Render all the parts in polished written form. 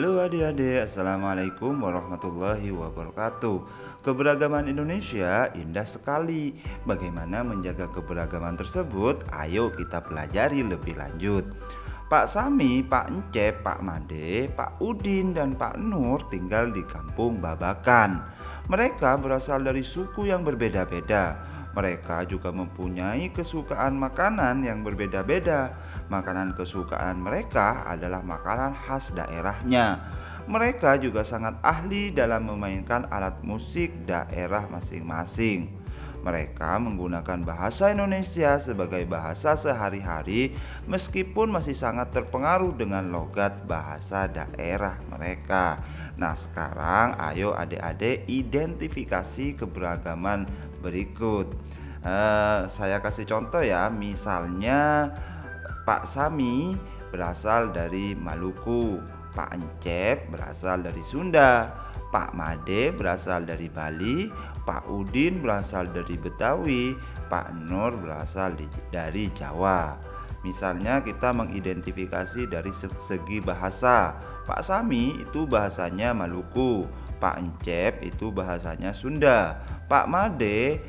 Halo adik-adik, Assalamualaikum warahmatullahi wabarakatuh. Keberagaman Indonesia indah sekali. Bagaimana menjaga keberagaman tersebut? Ayo kita pelajari lebih lanjut. Pak Sami, Pak Encep, Pak Made, Pak Udin, dan Pak Nur tinggal di kampung Babakan. Mereka berasal dari suku yang berbeda-beda. Mereka juga mempunyai kesukaan makanan yang berbeda-beda. Makanan kesukaan mereka adalah makanan khas daerahnya. Mereka juga sangat ahli dalam memainkan alat musik daerah masing-masing. Mereka menggunakan bahasa Indonesia sebagai bahasa sehari-hari meskipun masih sangat terpengaruh dengan logat bahasa daerah mereka. Nah, sekarang ayo adik-adik identifikasi keberagaman berikut. Saya kasih contoh ya, misalnya Pak Sami berasal dari Maluku, Pak Encep berasal dari Sunda, Pak Made berasal dari Bali, Pak Udin berasal dari Betawi, Pak Nur berasal dari Jawa. Misalnya kita mengidentifikasi dari segi bahasa. Pak Sami itu bahasanya Maluku, Pak Encep itu bahasanya Sunda, Pak Made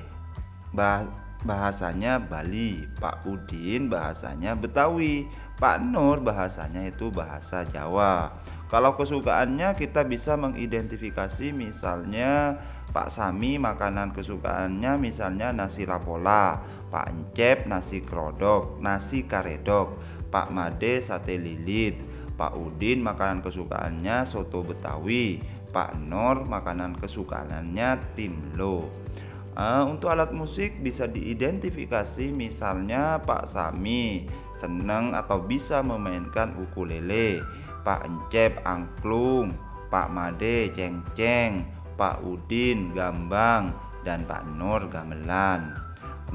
bahasanya Bali, Pak Udin bahasanya Betawi, Pak Nur bahasanya itu bahasa Jawa. Kalau kesukaannya kita bisa mengidentifikasi, misalnya Pak Sami makanan kesukaannya misalnya nasi lapola, Pak Encep nasi krodok, nasi karedok, Pak Made sate lilit, Pak Udin makanan kesukaannya soto Betawi, Pak Nur makanan kesukaannya timlo. Untuk alat musik bisa diidentifikasi, misalnya Pak Sami senang atau bisa memainkan ukulele, Pak Encep angklung, Pak Made cengceng, Pak Udin gambang, dan Pak Nur gamelan.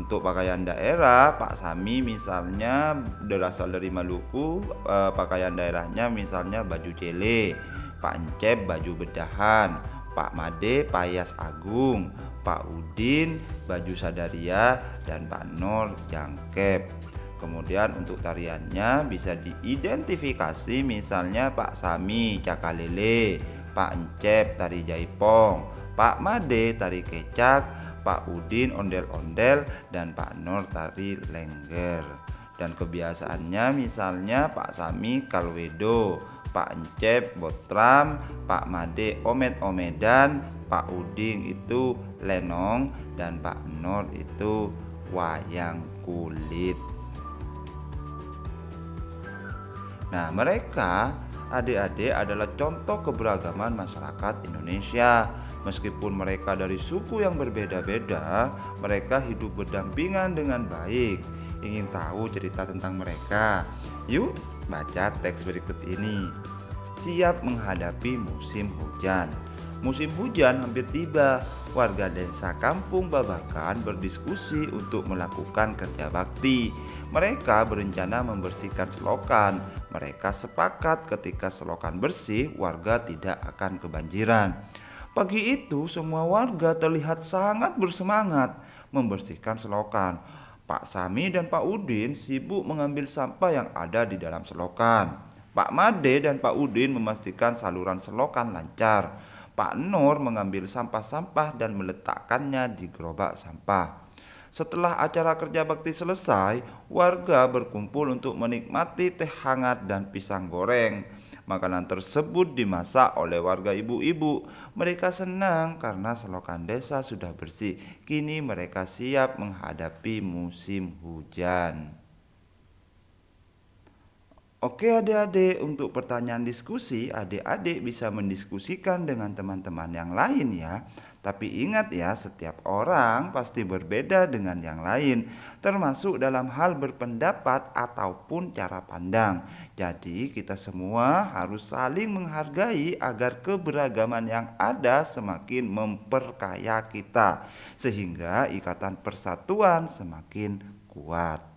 Untuk pakaian daerah, Pak Sami misalnya berasal dari Maluku, pakaian daerahnya misalnya baju cele, Pak Encep baju bedahan, Pak Made payas agung, Pak Udin baju sadaria, dan Pak Nur jangkep. Kemudian untuk tariannya bisa diidentifikasi, misalnya Pak Sami cakalele, Pak Encep tari jaipong, Pak Made tari kecak, Pak Udin ondel-ondel, dan Pak Nur tari lengger. Dan kebiasaannya misalnya Pak Sami kalwedo, Pak Encep botram, Pak Made omet-omedan, Pak Udin itu lenong, dan Pak Nur itu wayang kulit. Nah, mereka adik-adik adalah contoh keberagaman masyarakat Indonesia. Meskipun mereka dari suku yang berbeda-beda, mereka hidup berdampingan dengan baik. Ingin tahu cerita tentang mereka? Yuk, baca teks berikut ini. Siap menghadapi musim hujan. Musim hujan hampir tiba. Warga desa Kampung Babakan berdiskusi untuk melakukan kerja bakti. Mereka berencana membersihkan selokan. Mereka sepakat ketika selokan bersih, warga tidak akan kebanjiran. Pagi itu semua warga terlihat sangat bersemangat membersihkan selokan. Pak Sami dan Pak Udin sibuk mengambil sampah yang ada di dalam selokan. Pak Made dan Pak Udin memastikan saluran selokan lancar. Pak Nur mengambil sampah-sampah dan meletakkannya di gerobak sampah. Setelah acara kerja bakti selesai, warga berkumpul untuk menikmati teh hangat dan pisang goreng. Makanan tersebut dimasak oleh warga ibu-ibu. Mereka senang karena selokan desa sudah bersih. Kini mereka siap menghadapi musim hujan. Oke adik-adik, untuk pertanyaan diskusi, adik-adik bisa mendiskusikan dengan teman-teman yang lain ya. Tapi ingat ya, setiap orang pasti berbeda dengan yang lain, termasuk dalam hal berpendapat ataupun cara pandang. Jadi kita semua harus saling menghargai agar keberagaman yang ada semakin memperkaya kita, sehingga ikatan persatuan semakin kuat.